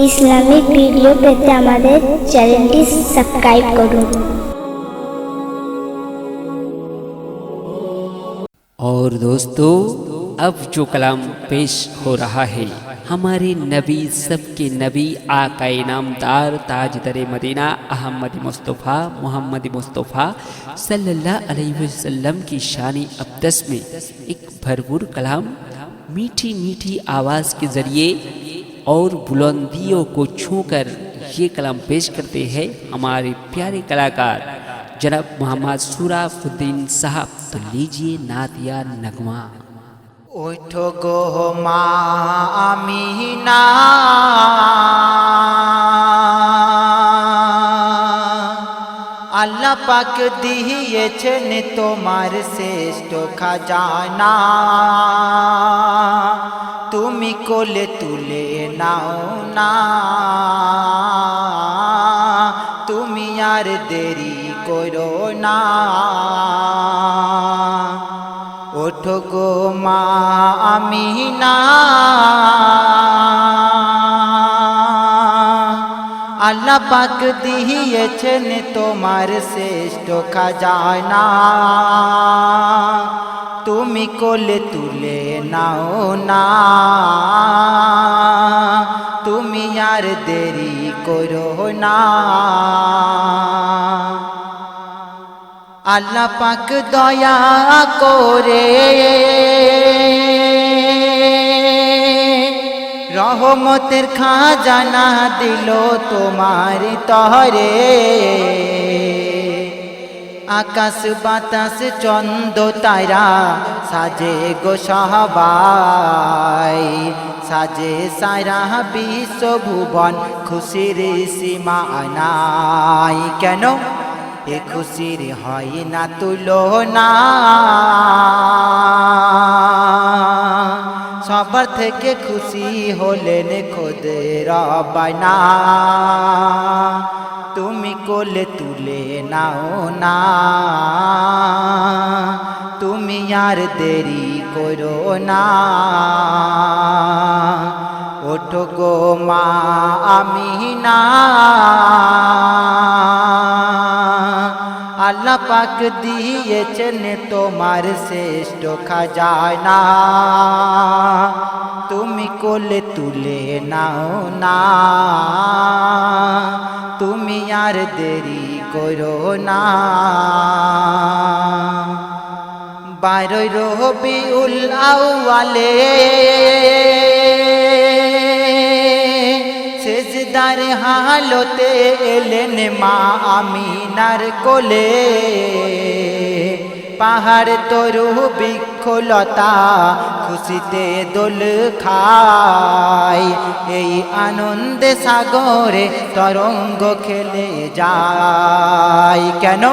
Islamic video পেতে আমাদের চ্যানেলটি সাবস্ক্রাইব করুন। और दोस्तों, अब जो कलाम पेश हो रहा है हमारे नबी सबके नबी आकाए नामदार ताजदर मदीना अहमद मुस्तफ़ा मोहम्मद मुस्तफ़ा सल्लल्लाहु अलैहि वसल्लम की शान अक़दस में एक भरपूर कलाम मीठी मीठी आवाज़ के ज़रिए और बुलंदियों को छूकर ये कलाम पेश करते हैं हमारे प्यारे कलाकार जनाब मोहम्मद सुराफुद्दीन साहब। तो लीजिए नातिया नगमा। उठो गो मा आमीना, আল্লাহ পাক দিয়েছেন তোমার শ্রেষ্ঠ খাজানা, তুমি কোলে তুলে নাও না, তুমি আর দেরি করো না। ওঠো গো মা আমিনা, আল্লাহ পাক দিয়েছেন তোমার শ্রেষ্ঠ খাজানা, তুমি কোলে তুলে নাও না, তুমি আর দেরি করো না। আল্লাহ পাক দয়া করে রহমতের খাজানা দিল তোমার তরে, আকাশ বাতাস চন্দ্র তারা সাজে গো সবাই, সাজে সারা বিশ্ব ভুবন খুশির সীমা নাই। কেন এ খুশির হয় না তুলনা, সবার থেকে খুশি হলেন খোদ রব্বানা, তুমি কোলে তুলে নাও না, তুমি আর দেরি করো না। ওঠো গো মা আমিনা, আল্লাহ পাক দিয়েছেন তোমার শ্রেষ্ঠ খাজানা, তুমি কোলে তুলে নাও না, তুমি আর দেরি করো না। 12 রবিউল আউয়ালে সেজদার হালতে এলেন মা আমিনার কোলে, পাহাড় তরু বৃক্ষলতা খুশিতে দোল খায়, এই আনন্দে সাগরে তরঙ্গ খেলে যায়। কেন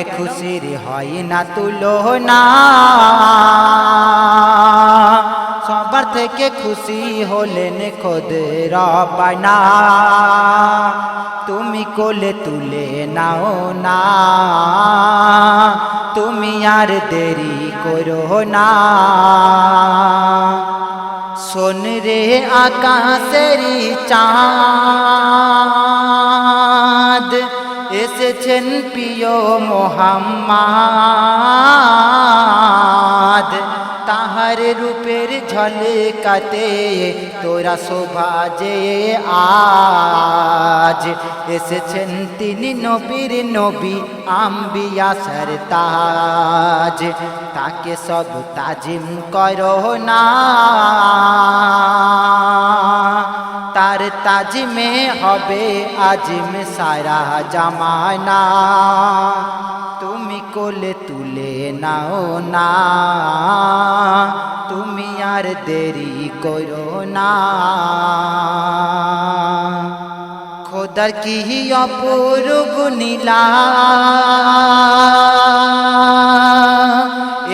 এ খুশির হয় না তুলনা, সবার থেকে খুশি হলেন খোদ রব্বানা, তুমি কোলে তুলে নাও না, তুমি আর দেরি করো না। শোন রে আকাশেরই চাঁদ, এসেছেন প্রিয় মোহাম্মদ, তাহার রূপের ঝলকাতে তোরা শোভা যে আজ, এসেছেন তিনি নবীর নবী আম্বিয়া সরতাজ, তাকে সব তাজিম করো না, তার তাজিমে হবে আজিম সারা জামানা, তুমি কোলে তুলে নাও না, তুমি আর দেরি করো না। খোদার কি অপূর্ব নীলা,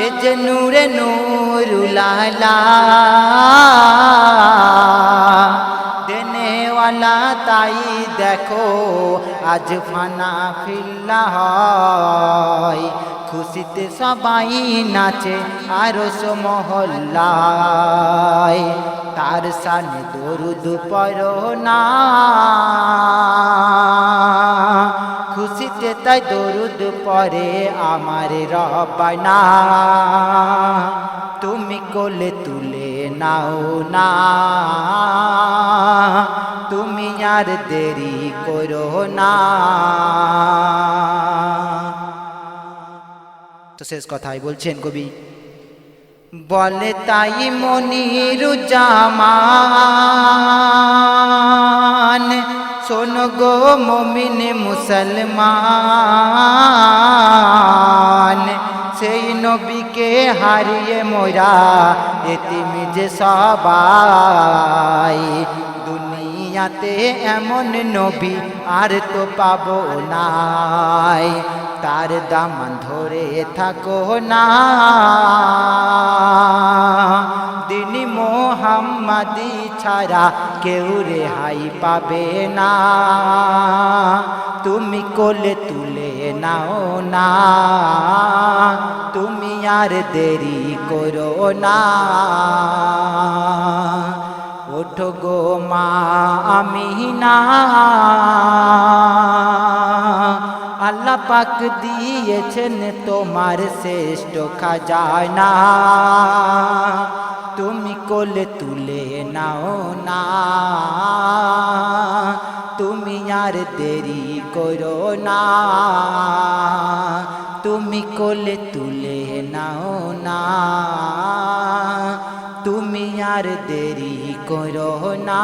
এ যে নূরে নূরুলালা, দেনেওয়ালা তাই দেখো আজ ফানা ফিল্লা হয়, খুশিতে সবাই নাচে আরশ মহল্লায়, তার শানে দরুদ পড়ো না, খুশিতে তাই দরুদ পড়ে আমার রব্বানা। তুমি কোলে তুলে নাও না, তুমি আর দেরি করো না। তো শেষ কথাই বলছেন কবি, বলে তাই মনিরুজ্জামান, শোনো গো মুমিন মুসলমান, সেই নবীকে হারিয়ে মোরা এতিম যে সবাই, দুনিয়াতে এমন নবী আর তো পাবো নাই, তার দামান ধরে থাকো না, দিন মোহাম্মদি ছাড়া কেউ রেহাই পাবে না। তুমি কোলে তুলে নাও না, তুমি আর দেরি করো না। ওঠো গো মা আমিনা, আল্লাহ পাক দিয়েছেন তোমার শ্রেষ্ঠ খাজানা, তুমি কোলে তুলে নাও না, তুমি আর দেরি করো না, তুমি কোলে তুলে নাও না, তুমি আর দেরি করো না।